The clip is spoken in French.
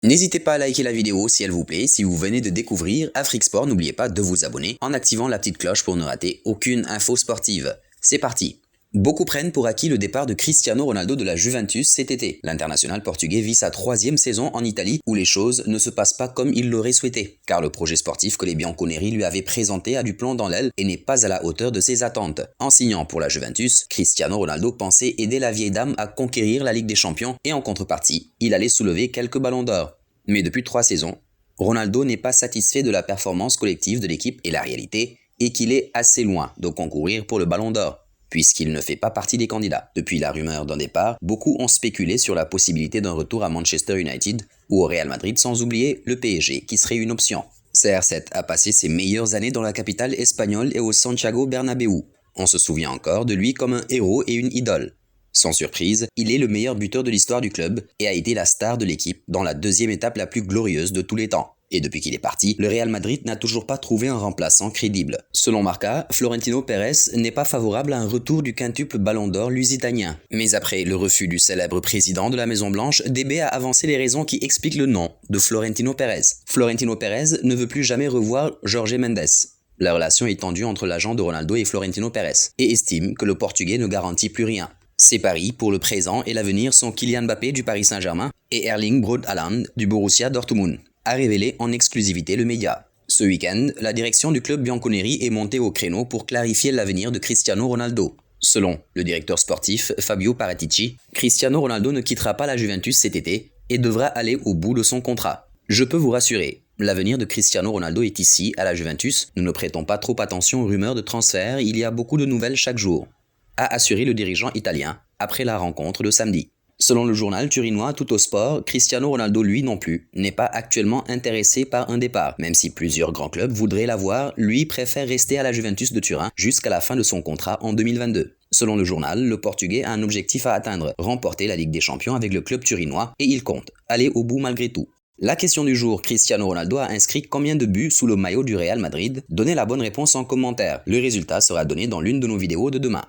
N'hésitez pas à liker la vidéo si elle vous plaît. Si vous venez de découvrir Afrique Sport, n'oubliez pas de vous abonner en activant la petite cloche pour ne rater aucune info sportive. C'est parti! Beaucoup prennent pour acquis le départ de Cristiano Ronaldo de la Juventus cet été. L'international portugais vit sa 3e saison en Italie où les choses ne se passent pas comme il l'aurait souhaité, car le projet sportif que les bianconeri lui avaient présenté a du plomb dans l'aile et n'est pas à la hauteur de ses attentes. En signant pour la Juventus, Cristiano Ronaldo pensait aider la vieille dame à conquérir la Ligue des Champions et en contrepartie, il allait soulever quelques ballons d'or. Mais depuis 3 saisons, Ronaldo n'est pas satisfait de la performance collective de l'équipe et la réalité est qu'il est assez loin de concourir pour le ballon d'or, puisqu'il ne fait pas partie des candidats. Depuis la rumeur d'un départ, beaucoup ont spéculé sur la possibilité d'un retour à Manchester United ou au Real Madrid, sans oublier le PSG qui serait une option. CR7 a passé ses meilleures années dans la capitale espagnole et au Santiago Bernabéu. On se souvient encore de lui comme un héros et une idole. Sans surprise, il est le meilleur buteur de l'histoire du club et a été la star de l'équipe dans la 2e étape la plus glorieuse de tous les temps. Et depuis qu'il est parti, le Real Madrid n'a toujours pas trouvé un remplaçant crédible. Selon Marca, Florentino Pérez n'est pas favorable à un retour du quintuple ballon d'or lusitanien. Mais après le refus du célèbre président de la Maison Blanche, DB a avancé les raisons qui expliquent le nom de Florentino Pérez. Florentino Pérez ne veut plus jamais revoir Jorge Mendes. La relation est tendue entre l'agent de Ronaldo et Florentino Pérez, et estime que le Portugais ne garantit plus rien. Ses paris pour le présent et l'avenir sont Kylian Mbappé du Paris Saint-Germain et Erling Braut Haaland du Borussia Dortmund, a révélé en exclusivité le média. Ce week-end, la direction du club bianconeri est montée au créneau pour clarifier l'avenir de Cristiano Ronaldo. Selon le directeur sportif Fabio Paratici, Cristiano Ronaldo ne quittera pas la Juventus cet été et devra aller au bout de son contrat. Je peux vous rassurer, l'avenir de Cristiano Ronaldo est ici, à la Juventus. Nous ne prêtons pas trop attention aux rumeurs de transfert, il y a beaucoup de nouvelles chaque jour, a assuré le dirigeant italien après la rencontre de samedi. Selon le journal turinois Tuttosport, Cristiano Ronaldo lui non plus n'est pas actuellement intéressé par un départ. Même si plusieurs grands clubs voudraient l'avoir, lui préfère rester à la Juventus de Turin jusqu'à la fin de son contrat en 2022. Selon le journal, le Portugais a un objectif à atteindre, remporter la Ligue des Champions avec le club turinois et il compte aller au bout malgré tout. La question du jour, Cristiano Ronaldo a inscrit combien de buts sous le maillot du Real Madrid? Donnez la bonne réponse en commentaire. Le résultat sera donné dans l'une de nos vidéos de demain.